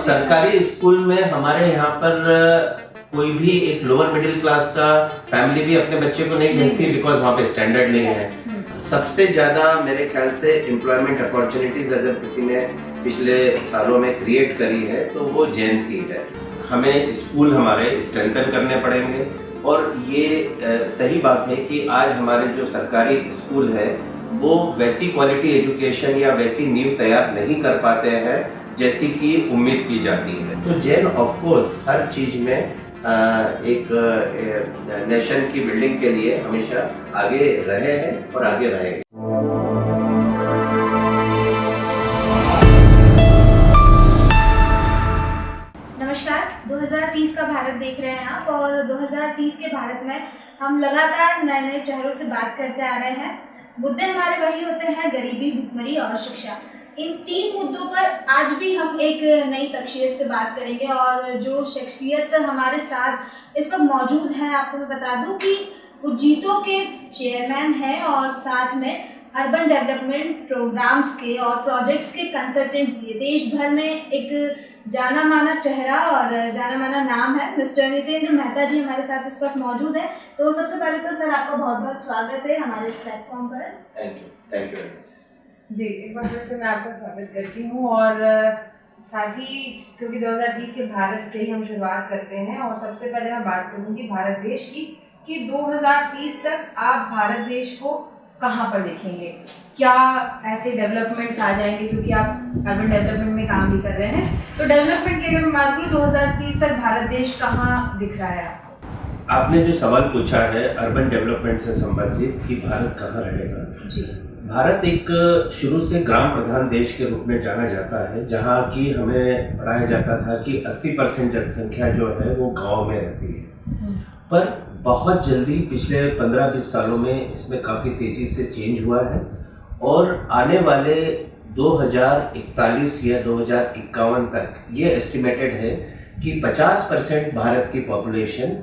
सरकारी स्कूल में हमारे यहाँ पर कोई भी एक लोअर मिडिल क्लास का फैमिली भी अपने बच्चे को नहीं भेजती, बिकॉज वहाँ पे स्टैंडर्ड नहीं है। सबसे ज्यादा मेरे ख्याल से एम्प्लॉयमेंट अपॉर्चुनिटीज अगर किसी ने पिछले सालों में क्रिएट करी है तो वो जेएनसी है। हमें स्कूल हमारे स्ट्रेंथन करने पड़ेंगे, और ये सही बात है कि आज हमारे जो सरकारी स्कूल है वो वैसी क्वालिटी एजुकेशन या वैसी नींव तैयार नहीं कर पाते हैं जैसी कि उम्मीद की जाती है। तो जैन ऑफ कोर्स हर चीज में एक नेशन की बिल्डिंग के लिए हमेशा आगे रहे हैं और आगे रहेंगे। नमस्कार, 2030 का भारत देख रहे हैं आप, और 2030 के भारत में हम लगातार नए नए चेहरों से बात करते आ रहे हैं। मुद्दे हमारे वही होते हैं, गरीबी, भुखमरी और शिक्षा। इन तीन मुद्दों पर आज भी हम एक नई शख्सियत से बात करेंगे, और जो शख्सियत हमारे साथ इस वक्त मौजूद है, आपको मैं बता दूं कि वो जीतो के चेयरमैन हैं और साथ में अर्बन डेवलपमेंट प्रोग्राम्स के और प्रोजेक्ट्स के कंसल्टेंट्स भी। देश भर में एक जाना माना चेहरा और जाना माना नाम है। मिस्टर नितेंद्र मेहता जी हमारे साथ इस वक्त मौजूद है। तो सबसे पहले तो सर आपका बहुत बहुत स्वागत है हमारे इस प्लेटफॉर्म पर। थैंक यू जी, एक बार फिर से मैं आपका स्वागत करती हूँ, और साथ ही क्योंकि 2030 के भारत से ही हम शुरुआत करते हैं, और सबसे पहले मैं बात करूँगी भारत देश की कि 2030 तक आप भारत देश को कहाँ पर देखेंगे? क्या ऐसे डेवलपमेंट्स आ जाएंगे, क्योंकि आप अर्बन डेवलपमेंट में काम भी कर रहे हैं, तो डेवलपमेंट की अगर मैं बात करूँ 2030 तक भारत देश कहाँ दिख रहा है आपको? आपने जो सवाल पूछा है अर्बन डेवलपमेंट से संबंधित कि भारत कहाँ रहेगा, जी, भारत एक शुरू से ग्राम प्रधान देश के रूप में जाना जाता है, जहाँ की हमें पढ़ाया जाता था कि 80% जनसंख्या जो है वो गांव में रहती है। पर बहुत जल्दी पिछले 15-20 सालों में इसमें काफ़ी तेज़ी से चेंज हुआ है, और आने वाले 2041 या 2051 तक ये एस्टिमेटेड है कि 50% भारत की पॉपुलेशन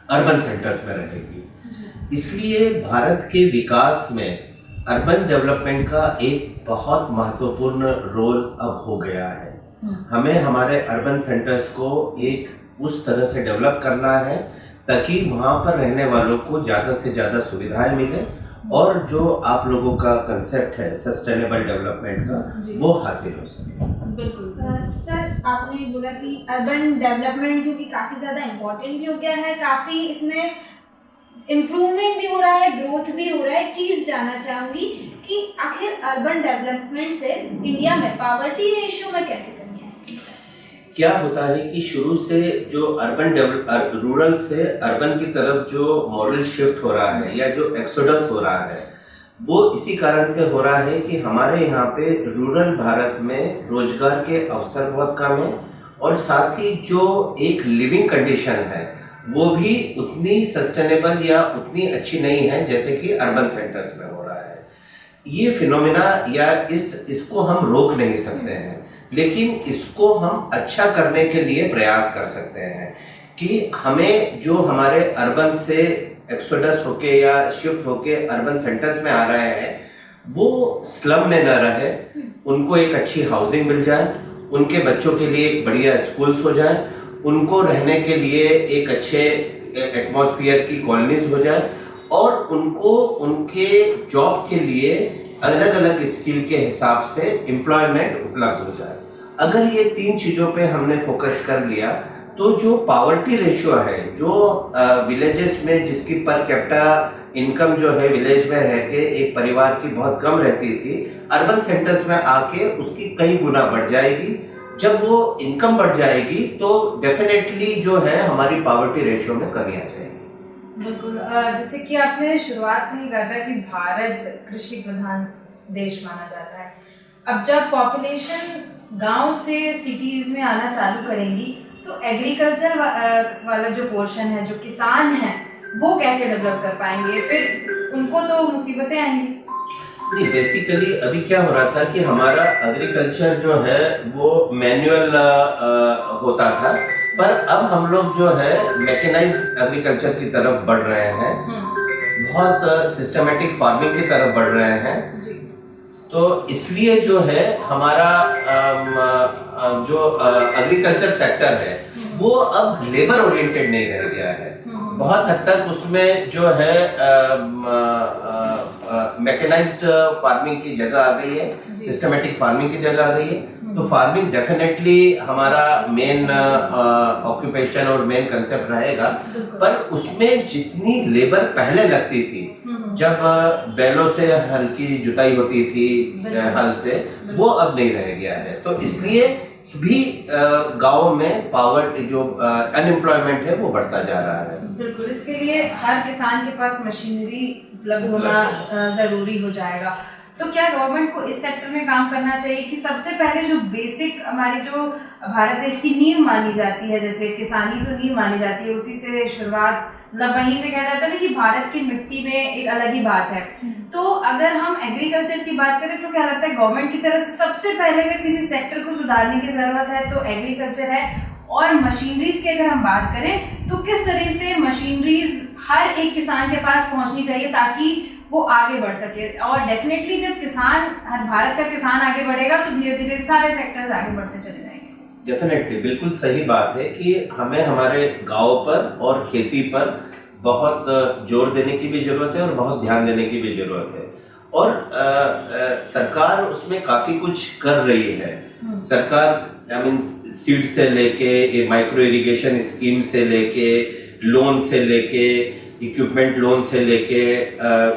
अर्बन सेंटर्स में रहेगी। इसलिए भारत के विकास में अर्बन डेवलपमेंट का एक बहुत महत्वपूर्ण रोल अब हो गया है। हमें हमारे अर्बन सेंटर्स को एक उस तरह से डेवलप करना है ताकि वहाँ पर रहने वालों को ज़्यादा से ज़्यादा सुविधाएं मिले, और जो आप लोगों का कंसेप्ट है सस्टेनेबल डेवलपमेंट का वो हासिल हो सके। बिल्कुल सर, आपने बोला कि अर्बन डेवलपमेंट जो कि काफ़ी ज़्यादा इम्पोर्टेंट भी हो गया है, काफ़ी इसमें इम्प्रूवमेंट भी हो रहा है, ग्रोथ भी हो रहा है। एक चीज़ जानना चाहूँगी कि आखिर अर्बन डेवलपमेंट से इंडिया में पावर्टी रेशियो में कैसे कमी है? क्या होता है कि शुरू से जो रूरल से अर्बन की तरफ जो मॉडल शिफ्ट हो रहा है या जो एक्सोडस हो रहा है, वो इसी कारण से हो रहा है कि हमारे यहाँ पे रूरल भारत में रोजगार के अवसर बहुत कम है, और साथ ही जो एक लिविंग कंडीशन है वो भी उतनी सस्टेनेबल या उतनी अच्छी नहीं है जैसे कि अर्बन सेंटर्स में हो रहा है। ये फिनोमेना या इसको हम रोक नहीं सकते हैं, लेकिन इसको हम अच्छा करने के लिए प्रयास कर सकते हैं कि हमें जो हमारे अर्बन से एक्सोडस होके या शिफ्ट होके अर्बन सेंटर्स में आ रहे हैं वो स्लम में न रहे, उनको एक अच्छी हाउसिंग मिल जाए, उनके बच्चों के लिए एक बढ़िया स्कूल्स हो जाए, उनको रहने के लिए एक अच्छे एटमॉस्फेयर की कॉलोनीज हो जाए, और उनको उनके जॉब के लिए अलग अलग स्किल के हिसाब से एम्प्लॉयमेंट उपलब्ध हो जाए। अगर ये तीन चीज़ों पे हमने फोकस कर लिया तो जो पावर्टी रेशियो है, जो विलेजेस में जिसकी पर कैपिटा इनकम जो है विलेज में रह के एक परिवार की बहुत कम रहती थी, अर्बन सेंटर्स में आके उसकी कई गुना बढ़ जाएगी। जब वो इनकम बढ़ जाएगी तो डेफिनेटली जो है हमारी पावर्टी रेशियो में कमी आ जाएगी। बिल्कुल, जैसे कि आपने शुरुआत में ही कहा था कि भारत कृषि प्रधान देश माना जाता है। अब जब पॉपुलेशन गांव से सिटीज में आना चालू करेंगी तो एग्रीकल्चर वाला जो पोर्शन है, जो किसान है, वो कैसे डेवलप कर पाएंगे? फिर उनको तो मुसीबतें आएंगी। नहीं, बेसिकली अभी क्या हो रहा था कि हमारा एग्रीकल्चर जो है वो मैनुअल होता था, पर अब हम लोग जो है मैकेनाइज्ड एग्रीकल्चर की तरफ बढ़ रहे हैं, बहुत सिस्टमेटिक फार्मिंग की तरफ बढ़ रहे हैं। तो इसलिए जो है हमारा जो एग्रीकल्चर सेक्टर है वो अब लेबर ओरिएंटेड नहीं रह गया है। बहुत हद तक उसमें जो है मैकेनाइज्ड फार्मिंग की जगह आ गई है, सिस्टमेटिक फार्मिंग की जगह आ गई है। तो फार्मिंग डेफिनेटली हमारा मेन ऑक्यूपेशन और मेन कंसेप्ट रहेगा, पर उसमें जितनी लेबर पहले लगती थी जब बैलों से हल की जुताई होती थी हल से, वो अब नहीं रह गया है। तो इसलिए भी गाँव में पावर्टी जो अनएम्प्लॉयमेंट है वो बढ़ता जा रहा है। बिल्कुल, इसके लिए हर किसान के पास मशीनरी उपलब्ध होना जरूरी हो जाएगा। तो क्या गवर्नमेंट को इस सेक्टर में काम करना चाहिए कि सबसे पहले जो बेसिक हमारी जो भारत देश की नींव मानी जाती है, जैसे किसानी तो नींव मानी जाती है, उसी से शुरुआत, मतलब वहीं से कहा जाता है ना कि भारत की मिट्टी में एक अलग ही बात है। तो अगर हम एग्रीकल्चर की बात करें तो क्या लगता है गवर्नमेंट की तरफ से सबसे पहले अगर किसी सेक्टर को सुधारने की जरूरत है तो एग्रीकल्चर है। और मशीनरीज की अगर हम बात करें तो किस तरह से मशीनरीज हर एक किसान के पास पहुंचनी चाहिए ताकि वो आगे बढ़ सके। और डेफिनेटली जब किसान, हर भारत का किसान आगे बढ़ेगा तो धीरे धीरे सारे सेक्टर्स आगे बढ़ते चले जाएंगे। डेफिनेटली, बिल्कुल सही बात है कि हमें हमारे गांव पर और खेती पर बहुत जोर देने की भी जरूरत है और बहुत ध्यान देने की भी जरूरत है। और सरकार उसमें काफी कुछ कर रही है। सरकार सीड से लेके माइक्रो इरिगेशन स्कीम से लेके लोन से लेके इक्विपमेंट लोन से लेके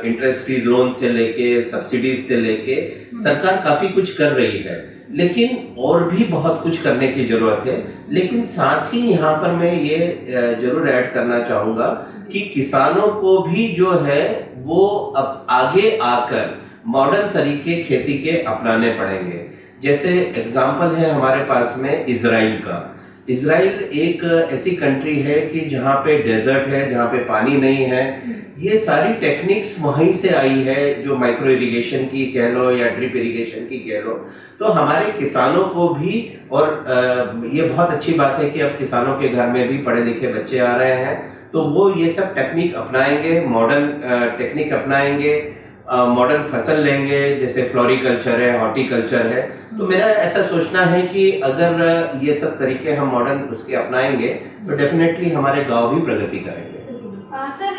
इंटरेस्ट फ्री लोन से लेके सब्सिडीज से लेके सरकार काफी कुछ कर रही है, लेकिन और भी बहुत कुछ करने की जरूरत है। लेकिन साथ ही यहाँ पर मैं ये जरूर ऐड करना चाहूँगा कि किसानों को भी जो है वो अब आगे आकर मॉडर्न तरीके खेती के अपनाने पड़ेंगे। जैसे एग्जाम्पल है हमारे पास में इजराइल का। इजराइल एक ऐसी कंट्री है कि जहाँ पे डेजर्ट है, जहाँ पे पानी नहीं है। ये सारी टेक्निक्स वहीं से आई है, जो माइक्रो इरिगेशन की कह लो या ड्रिप इरिगेशन की कह लो। तो हमारे किसानों को भी, और ये बहुत अच्छी बात है कि अब किसानों के घर में भी पढ़े लिखे बच्चे आ रहे हैं, तो वो ये सब टेक्निक अपनाएंगे, मॉडर्न टेक्निक अपनाएंगे, मॉडर्न फसल लेंगे, जैसे फ्लोरिकल्चर है, हॉर्टिकल्चर है। तो मेरा ऐसा सोचना है कि अगर ये सब तरीके हम मॉडर्न उसके अपनाएंगे तो डेफिनेटली हमारे गांव भी प्रगति करेंगे। सर,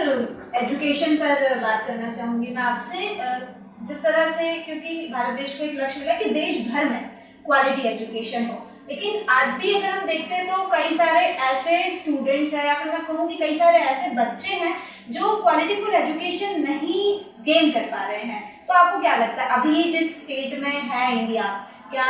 एजुकेशन पर बात करना चाहूंगी मैं आपसे। जिस तरह से, क्योंकि भारत देश को एक लक्ष्य मिला कि देश भर में क्वालिटी एजुकेशन हो, लेकिन आज भी अगर हम देखते हैं तो कई सारे ऐसे स्टूडेंट्स हैं, या फिर मैं कहूँ कि कई सारे ऐसे बच्चे हैं जो क्वालिटीफुल एजुकेशन नहीं गेन कर पा रहे हैं। तो आपको क्या लगता है अभी जिस स्टेट में है इंडिया, क्या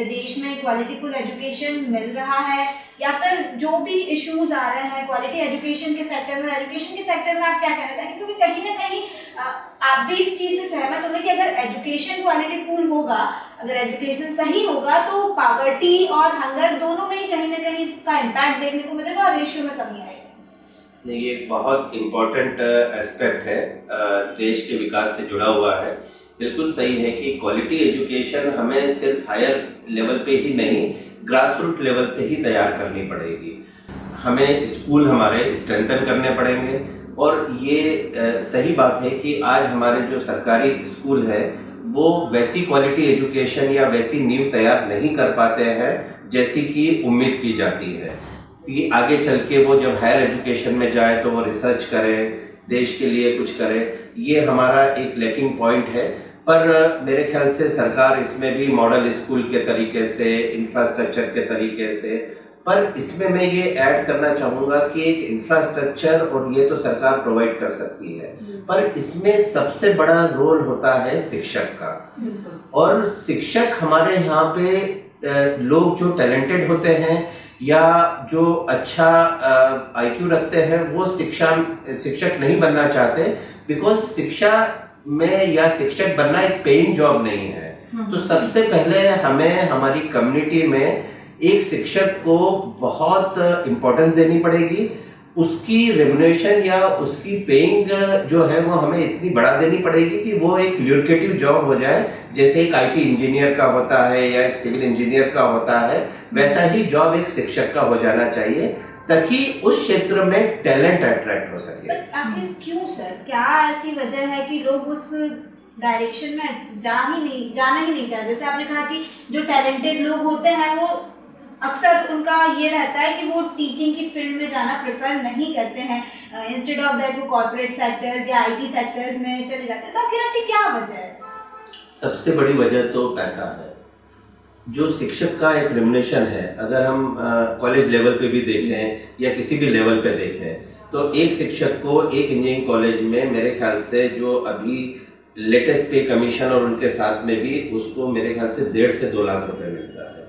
देश में क्वालिटीफुल एजुकेशन मिल रहा है, या फिर जो भी इश्यूज आ रहे हैं क्वालिटी एजुकेशन के सेक्टर में, एजुकेशन के सेक्टर में आप क्या कहना चाहेंगे? क्योंकि कहीं ना कहीं आप भी इस चीज़ से सहमत होंगे कि अगर एजुकेशन क्वालिटीफुल होगा, अगर एजुकेशन सही होगा तो पॉवर्टी और हंगर दोनों में ही कहीं ना कहीं इसका इम्पैक्ट देखने को मिलेगा और रेशियो में कमी आएगी। ये एक बहुत इम्पोर्टेंट एस्पेक्ट है, देश के विकास से जुड़ा हुआ है। बिल्कुल सही है कि क्वालिटी एजुकेशन हमें सिर्फ हायर लेवल पे ही नहीं, ग्रास रूट लेवल से ही तैयार करनी पड़ेगी। हमें स्कूल हमारे स्ट्रेंथन करने पड़ेंगे। और ये सही बात है कि आज हमारे जो सरकारी स्कूल है वो वैसी क्वालिटी एजुकेशन या वैसी नींव तैयार नहीं कर पाते हैं जैसी कि उम्मीद की जाती है कि आगे चल के वो जब हायर एजुकेशन में जाए तो वो रिसर्च करे, देश के लिए कुछ करे। ये हमारा एक लैकिंग पॉइंट है। पर मेरे ख्याल से सरकार इसमें भी मॉडल स्कूल के तरीके से, इंफ्रास्ट्रक्चर के तरीके से, पर इसमें मैं ये ऐड करना चाहूँगा कि एक इंफ्रास्ट्रक्चर और ये तो सरकार प्रोवाइड कर सकती है, पर इसमें सबसे बड़ा रोल होता है शिक्षक का। और शिक्षक हमारे यहाँ पे लोग जो टैलेंटेड होते हैं या जो अच्छा IQ रखते हैं वो शिक्षक नहीं बनना चाहते, बिकॉज शिक्षा में या शिक्षक बनना एक पेइंग जॉब नहीं है। तो सबसे पहले हमें हमारी कम्युनिटी में एक शिक्षक को बहुत इम्पोर्टेंस देनी पड़ेगी। उसकी रेम्युनरेशन या उसकी पेइंग जो है वो हमें इतनी बढ़ा देनी पड़ेगी कि वो एक ल्यूक्रेटिव जॉब हो जाए, जैसे एक IT इंजीनियर का होता है या एक सिविल इंजीनियर का होता है, वैसा ही जॉब एक शिक्षक का हो जाना चाहिए ताकि उस क्षेत्र में टैलेंट अट्रैक्ट हो सके। आखिर क्यों सर, क्या ऐसी वजह है कि लोग उस डायरेक्शन में जाना ही नहीं चाहिए। जैसे आपने कहा कि जो टैलेंटेड लोग होते हैं वो अक्सर उनका ये रहता है कि वो टीचिंग की फील्ड में जाना प्रेफर नहीं करते हैं, इंस्टेड ऑफ दैट वो कॉर्पोरेट सेक्टर्स या आईटी सेक्टर्स में चले जाते हैं। तो आखिर ऐसी क्या वजह है? सबसे बड़ी वजह तो पैसा है। जो शिक्षक का एक रेम्युनरेशन है, अगर हम कॉलेज लेवल पे भी देखें या किसी भी लेवल पे देखें, तो एक शिक्षक को एक इंजीनियरिंग कॉलेज में मेरे ख्याल से जो अभी लेटेस्ट पे कमीशन और उनके साथ में भी उसको मेरे ख्याल से 1.5 से 2 लाख रुपए मिलता है।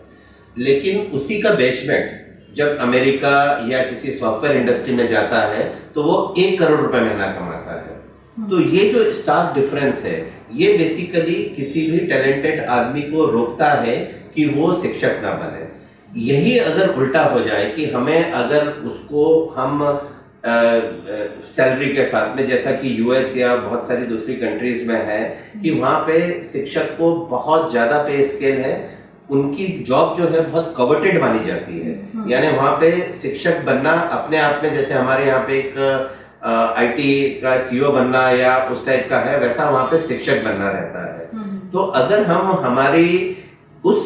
लेकिन उसी का बेसमेंट जब अमेरिका या किसी सॉफ्टवेयर इंडस्ट्री में जाता है तो वो 1 करोड़ रुपए महीना कमाता है। तो ये जो स्टार्क डिफरेंस है, ये बेसिकली किसी भी टैलेंटेड आदमी को रोकता है कि वो शिक्षक ना बने। यही अगर उल्टा हो जाए कि हमें अगर उसको हम सैलरी के साथ में, जैसा कि यूएस या बहुत सारी दूसरी कंट्रीज में है कि वहाँ पे शिक्षक को बहुत ज़्यादा पे स्केल है, उनकी जॉब जो है बहुत कवर्टेड मानी जाती है। यानी वहाँ पे शिक्षक बनना अपने आप में, जैसे हमारे यहाँ पे एक आईटी का सीईओ बनना या उस टाइप का है, वैसा वहाँ पे शिक्षक बनना रहता है। तो अगर हम हमारी उस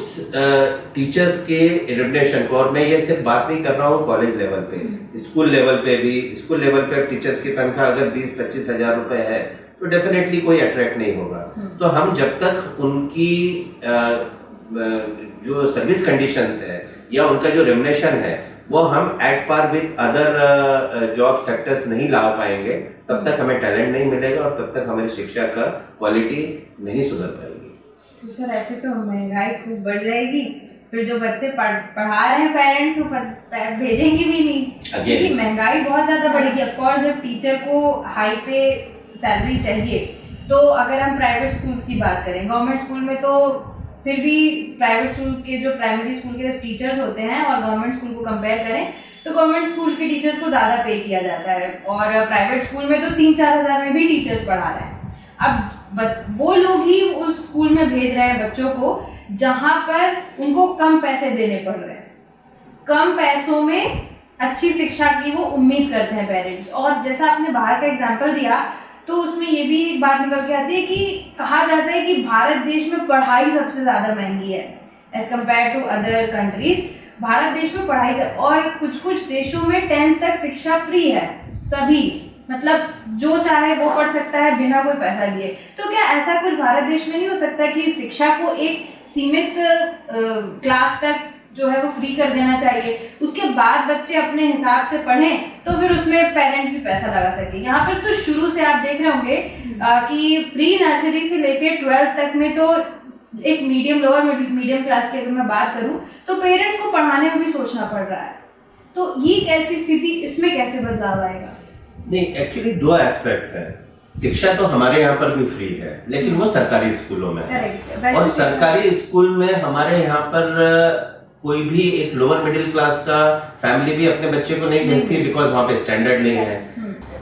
टीचर्स के रेम्युनरेशन को, और मैं ये सिर्फ बात नहीं कर रहा हूँ कॉलेज लेवल पे, स्कूल लेवल पे भी, स्कूल लेवल पे टीचर्स की तनख्वाह अगर 20-25 हज़ार रुपए है तो डेफिनेटली कोई अट्रैक्ट नहीं होगा। तो हम जब तक उनकी जो सर्विस कंडीशंस है या उनका जो रेम्युनरेशन है वो हम at par with other job sectors नहीं ला पाएंगे, तब तक हमें टैलेंट नहीं मिलेगा और तब तक हमारी शिक्षा का क्वालिटी नहीं सुधर पाएगी। तो सर ऐसे तो महंगाई खूब बढ़ जाएगी, फिर जो बच्चे पढ़ा रहे हैं पेरेंट्स वो भेजेंगे भी नहीं, क्योंकि महंगाई बहुत ज़्यादा बढ़ेगी। ऑफकोर्स जब टीचर को हाई पे सैलरी चाहिए, तो अगर हम प्राइवेट स्कूल्स की बात करें, गवर्नमेंट स्कूल में तो फिर भी प्राइवेट स्कूल के जो प्राइमरी स्कूल के जो टीचर्स होते हैं और गवर्नमेंट स्कूल को कंपेयर करें तो गवर्नमेंट स्कूल के टीचर्स को ज़्यादा पे किया जाता है, और प्राइवेट स्कूल में तो 3-4 हज़ार में भी टीचर्स पढ़ा रहे हैं। अब वो लोग ही उस स्कूल में भेज रहे हैं बच्चों को जहाँ पर उनको कम पैसे देने पड़ रहे हैं, कम पैसों में अच्छी शिक्षा की वो उम्मीद करते हैं पेरेंट्स। और जैसा आपने बाहर का एग्जाम्पल दिया तो उसमें ये भी एक बात निकल के आती है कि कहा जाता है कि भारत देश में पढ़ाई सबसे ज़्यादा महंगी है as compare to other countries. Bharat देश में पढ़ाई और कुछ देशों में 10th तक शिक्षा फ्री है, सभी, मतलब जो चाहे वो पढ़ सकता है बिना कोई पैसा लिए। तो क्या ऐसा कुछ भारत देश में नहीं हो सकता कि शिक्षा को एक सीमित क्लास तक जो है वो फ्री कर देना चाहिए, उसके बाद बच्चे अपने हिसाब से पढ़ें, तो फिर उसमें पेरेंट्स भी पैसा लगा सके। यहाँ पर तो शुरू से आप देख रहे होंगे कि प्री नर्सरी से लेके 12th तक में तो एक मीडियम, लोअर मीडियम क्लास की अगर मैं बात करूँ तो पेरेंट्स को पढ़ाने में भी सोचना पड़ रहा है। तो ये कैसी स्थिति, इसमें कैसे बदलाव आएगा? नहीं, एक्चुअली 2 एस्पेक्ट्स हैं। शिक्षा तो हमारे यहाँ पर भी फ्री है, लेकिन वो सरकारी स्कूलों में है। और सरकारी स्कूल में हमारे यहाँ पर कोई भी एक लोअर मिडिल क्लास का फैमिली भी अपने बच्चे को नहीं भेजती, बिकॉज वहाँ पे स्टैंडर्ड नहीं है।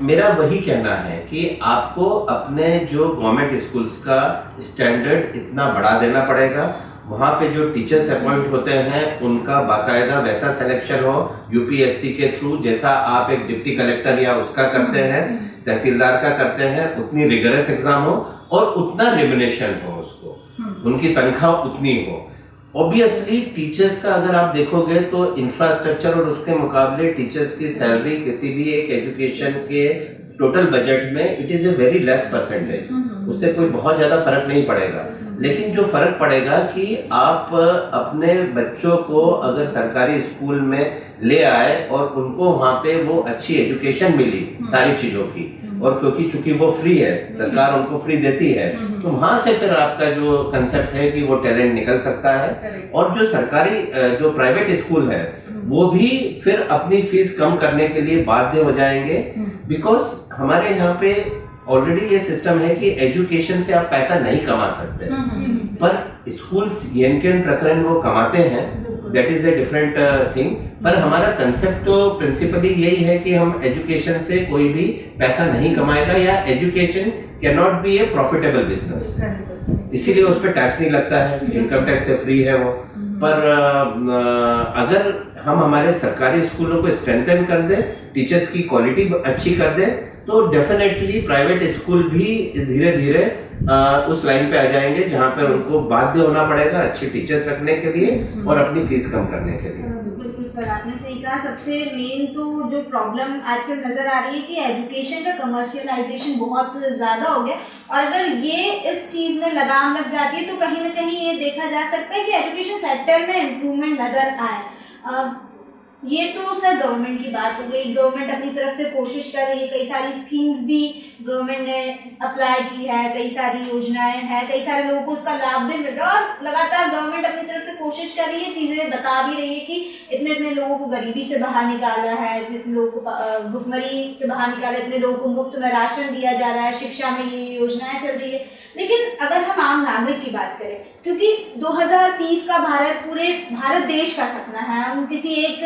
मेरा वही कहना है कि आपको अपने जो गवर्नमेंट स्कूल्स का स्टैंडर्ड इतना बढ़ा देना पड़ेगा। वहाँ पे जो टीचर्स अपॉइंट होते हैं उनका बाकायदा वैसा सिलेक्शन हो यूपीएससी के थ्रू, जैसा आप एक डिप्टी कलेक्टर या उसका करते हैं, तहसीलदार का करते हैं, उतनी रिगरस एग्जाम हो और उतना रेम्युनरेशन हो, उसको उनकी तनख्वाह उतनी हो। ऑब्वियसली टीचर्स का अगर आप देखोगे तो इंफ्रास्ट्रक्चर और उसके मुकाबले टीचर्स की सैलरी किसी भी एक एजुकेशन के टोटल बजट में it is a very less percentage, उससे कोई बहुत ज्यादा फर्क नहीं पड़ेगा। लेकिन जो फर्क पड़ेगा कि आप अपने बच्चों को अगर सरकारी स्कूल में ले आए और उनको वहाँ पे वो अच्छी एजुकेशन मिली सारी चीजों की, और क्योंकि चूंकि वो फ्री है, सरकार उनको फ्री देती है, तो वहां से फिर आपका जो कंसेप्ट है कि वो टैलेंट निकल सकता है। और जो सरकारी जो प्राइवेट स्कूल है वो भी फिर अपनी फीस कम करने के लिए बाध्य हो जाएंगे, बिकॉज हमारे यहाँ पे ऑलरेडी ये सिस्टम है कि एजुकेशन से आप पैसा नहीं कमा सकते, पर स्कूल्स येन प्रकरण वो कमाते हैं, that is a different thing. पर हमारा कंसेप्ट तो प्रिंसिपली यही है कि हम एजुकेशन से कोई भी पैसा नहीं कमाएगा, या education can not be A profitable business, इसीलिए उस पर टैक्स नहीं लगता है, इनकम टैक्स से फ्री है वो। पर अगर हम हमारे सरकारी स्कूलों को स्ट्रेंथन कर दें, टीचर्स की क्वालिटी अच्छी कर दें, तो डेफिनेटली प्राइवेट स्कूल भी धीरे धीरे उस लाइन पे आ जाएंगे जहाँ पे उनको बाध्य होना पड़ेगा अच्छे टीचर्स रखने के लिए और अपनी फीस कम करने के लिए। बिल्कुल सर, आपने सही कहा। सबसे मेन तो जो प्रॉब्लम आजकल नज़र आ रही है कि एजुकेशन का कमर्शियलाइजेशन बहुत ज़्यादा हो गया, और अगर ये इस चीज़ में लगाम लग जाती है तो कहीं ना कहीं ये देखा जा सकता है कि एजुकेशन सेक्टर में इम्प्रूवमेंट नज़र आए। ये तो सर गवर्नमेंट की बात हो गई। गवर्नमेंट अपनी तरफ से कोशिश कर रही है, कई सारी स्कीम्स भी गवर्नमेंट ने अप्लाई की है, कई सारी योजनाएं हैं, कई सारे लोगों को उसका लाभ भी मिल रहा है, और लगातार गवर्नमेंट अपनी तरफ से कोशिश कर रही है, चीज़ें बता भी रही है कि इतने इतने लोगों को गरीबी से बाहर निकाला है, इतने लोगों को भुखमरी से बाहर निकाला, इतने लोगों को मुफ्त में राशन दिया जा रहा है, शिक्षा में ये योजनाएं चल रही है। लेकिन अगर हम आम नागरिक की बात करें, क्योंकि 2030 का भारत पूरे भारत देश का सपना है, हम किसी एक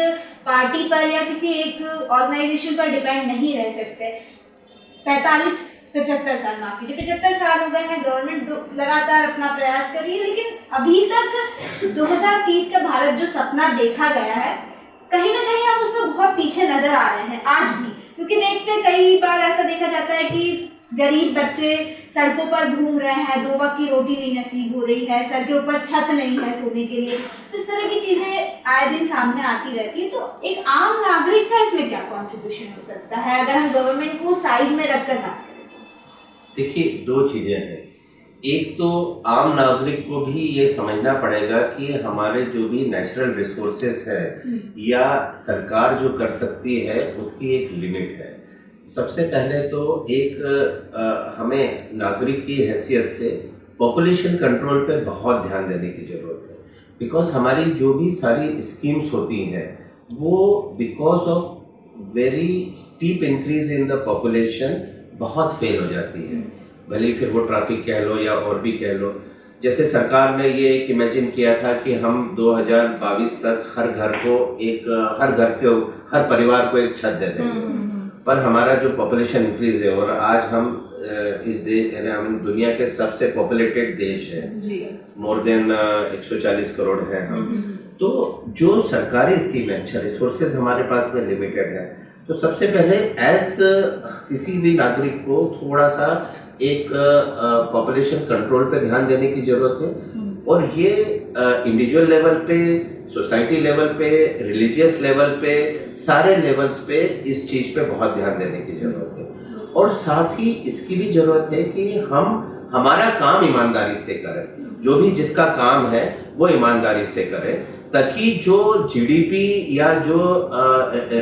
पार्टी पर या किसी एक ऑर्गेनाइजेशन पर डिपेंड नहीं रह सकते। 75 साल, माफ कीजिए, 75 साल हो गए हैं, गवर्नमेंट लगातार अपना प्रयास कर रही है, लेकिन अभी तक 2030 का भारत जो सपना देखा गया है, कहीं ना कहीं हम उसमें बहुत पीछे नजर आ रहे हैं आज भी। क्योंकि देखते कई बार ऐसा देखा जाता है कि गरीब बच्चे सड़कों पर घूम रहे हैं, 2 वक्त की रोटी नहीं नसीब हो रही है, सर के ऊपर छत नहीं है सोने के लिए, तो इस तरह की चीज़ें आए दिन सामने आती रहती है। तो एक आम नागरिक का इसमें क्या कॉन्ट्रीब्यूशन हो सकता है अगर हम गवर्नमेंट को साइड में रखकर बात करें? देखिए, 2 चीज़ें हैं। एक तो आम नागरिक को भी ये समझना पड़ेगा कि हमारे जो भी नेचुरल रिसोर्सेस है या सरकार जो कर सकती है उसकी एक लिमिट है। सबसे पहले तो एक हमें नागरिक की हैसियत से पॉपुलेशन कंट्रोल पे बहुत ध्यान देने की ज़रूरत है, बिकॉज हमारी जो भी सारी स्कीम्स होती हैं वो because of very steep increase in the population बहुत फेल हो जाती है। भले फिर वो ट्रैफिक कह लो या और भी कह लो। जैसे सरकार ने ये एक इमेजिन किया था कि हम 2022 तक हर परिवार को एक छत दे देंगे, पर हमारा जो पॉपुलेशन इंक्रीज है और आज हम हम दुनिया के सबसे पॉपुलेटेड देश है, मोर देन 140 करोड़ है हम, तो जो सरकारी स्कीम है, अच्छा रिसोर्सेज हमारे पास में लिमिटेड है, तो सबसे पहले एज किसी भी नागरिक को थोड़ा सा एक पॉपुलेशन कंट्रोल पे ध्यान देने की जरूरत है। और ये इंडिविजुअल लेवल पे, सोसाइटी लेवल पे, रिलीजियस लेवल पे, सारे लेवल्स पे इस चीज़ पे बहुत ध्यान देने की ज़रूरत है। और साथ ही इसकी भी ज़रूरत है कि हम हमारा काम ईमानदारी से करें, जो भी जिसका काम है वो ईमानदारी से करें, ताकि जो जीडीपी या जो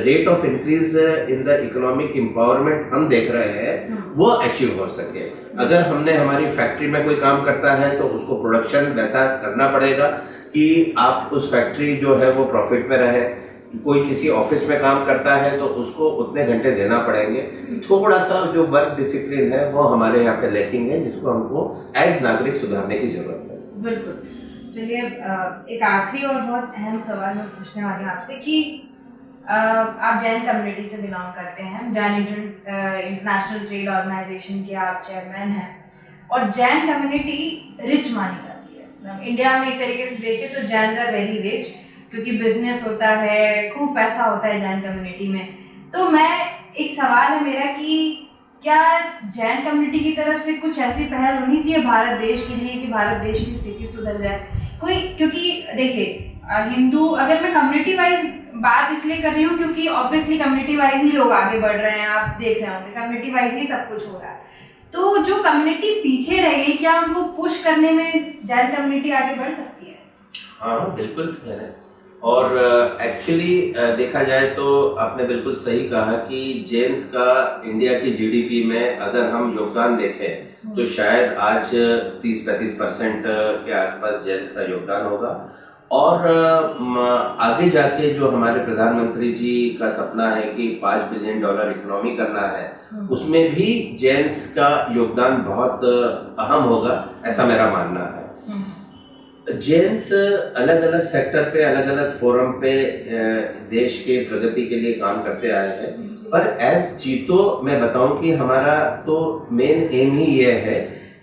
rate of increase in the economic empowerment हम देख रहे हैं वो अचीव हो सके। अगर हमने हमारी फैक्ट्री में कोई काम करता है तो उसको प्रोडक्शन वैसा करना पड़ेगा कि आप उस फैक्ट्री जो है वो प्रॉफिट में रहे। कोई किसी ऑफिस में काम करता है तो उसको उतने घंटे देना पड़ेंगे। थोड़ा सा जो वर्क डिसिप्लिन है वो हमारे यहाँ पे लैकिंग है, जिसको हमको एज नागरिक सुधारने की जरूरत है। बिल्कुल। चलिए, एक आखिरी और बहुत अहम सवाल मैं पूछने वाली हूँ आपसे कि आप जैन कम्युनिटी से बिलोंग करते हैं, जैन इंटरनेशनल ट्रेड ऑर्गेनाइजेशन के आप चेयरमैन हैं, और जैन कम्युनिटी रिच मानी जाती है इंडिया में। एक तरीके से देखें तो जैन आर वेरी रिच, क्योंकि बिजनेस होता है, खूब पैसा होता है जैन कम्युनिटी में। तो एक सवाल है मेरा कि क्या जैन कम्युनिटी की तरफ से कुछ ऐसी पहल होनी चाहिए भारत देश के लिए कि भारत देश की स्थिति सुधर जाए कोई? क्योंकि देखिए, हिंदू, अगर मैं कम्युनिटी वाइज बात इसलिए कर रही हूँ क्योंकि ऑब्वियसली कम्युनिटी वाइज ही लोग आगे बढ़ रहे हैं, आप देख रहे होंगे कम्युनिटी वाइज ही सब कुछ हो रहा है। तो जो कम्युनिटी पीछे रह गई, क्या उनको पुश करने में जैन कम्युनिटी आगे बढ़ सकती है? हाँ, बिल्कुल है। और एक्चुअली देखा जाए तो आपने बिल्कुल सही कहा कि जेन्स का इंडिया की जीडीपी में अगर हम योगदान देखें तो शायद आज 30-35% के आसपास जेन्स का योगदान होगा। और आगे जाके जो हमारे प्रधानमंत्री जी का सपना है कि $5 बिलियन इकोनॉमी करना है, उसमें भी जेन्स का योगदान बहुत अहम होगा, ऐसा मेरा मानना है। जेन्स अलग अलग सेक्टर पे, अलग अलग फोरम पे देश के प्रगति के लिए काम करते आए हैं, पर एज जीतो मैं बताऊं कि हमारा तो मेन एम ही ये है,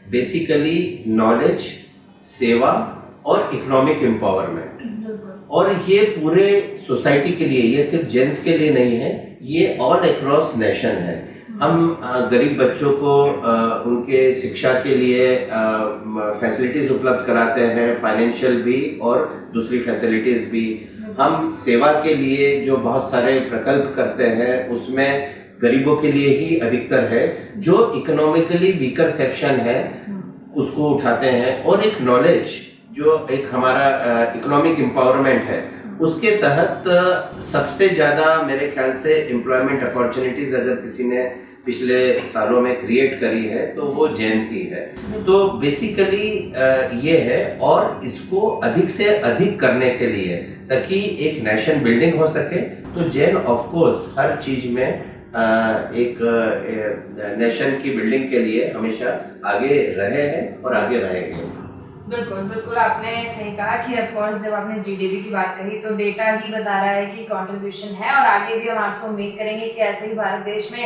बेसिकली नॉलेज, सेवा और इकोनॉमिक एम्पावरमेंट। और ये पूरे सोसाइटी के लिए, ये सिर्फ जेंट्स के लिए नहीं है, ये ऑल अक्रॉस नेशन है। हम गरीब बच्चों को उनके शिक्षा के लिए फैसिलिटीज उपलब्ध कराते हैं, फाइनेंशियल भी और दूसरी फैसिलिटीज भी। हम सेवा के लिए जो बहुत सारे प्रकल्प करते हैं उसमें गरीबों के लिए ही अधिकतर है। जो इकोनॉमिकली वीकर सेक्शन है उसको उठाते हैं, और एक नॉलेज जो एक हमारा इकोनॉमिक एम्पावरमेंट है उसके तहत सबसे ज़्यादा मेरे ख्याल से एम्प्लॉयमेंट अपॉर्चुनिटीज़ अगर किसी ने पिछले सालों में क्रिएट करी है तो वो जेन्स ही है। तो बेसिकली ये है, और इसको अधिक से अधिक करने के लिए ताकि एक नेशन बिल्डिंग हो सके, तो जेन ऑफ कोर्स हर चीज़ में एक नेशन की बिल्डिंग के लिए हमेशा आगे रहे हैं और आगे रहेंगे। बिल्कुल बिल्कुल, आपने सही कहा कि ऑफ कोर्स जब आपने जीडीपी की बात कही तो डेटा ही बता रहा है कि कंट्रीब्यूशन है, और आगे भी हम आपसे उम्मीद करेंगे कि ऐसे ही भारत देश में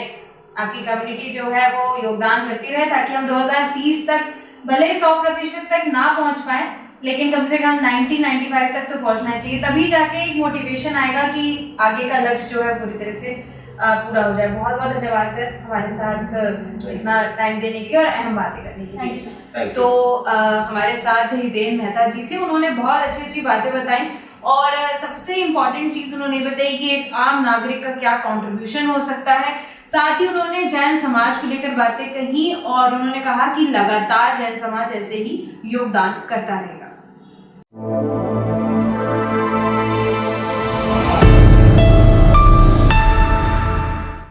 आपकी कम्युनिटी जो है वो योगदान करती रहे, ताकि हम 2030 तक भले 100% तक ना पहुंच पाए, लेकिन कम से कम 90-95 तक तो पहुंचना चाहिए। तभी जाके एक मोटिवेशन आएगा कि आगे का लक्ष्य जो है पूरी तरह से पूरा हो जाए। बहुत बहुत धन्यवाद सर हमारे साथ इतना टाइम देने की और अहम बातें करने के लिए। तो हमारे साथ हितेन मेहता जी थे, उन्होंने बहुत अच्छी अच्छी बातें बताई, और सबसे इम्पॉर्टेंट चीज़ उन्होंने बताई कि एक आम नागरिक का क्या कंट्रीब्यूशन हो सकता है। साथ ही उन्होंने जैन समाज को लेकर बातें कही, और उन्होंने कहा कि लगातार जैन समाज ऐसे ही योगदान करता रहेगा।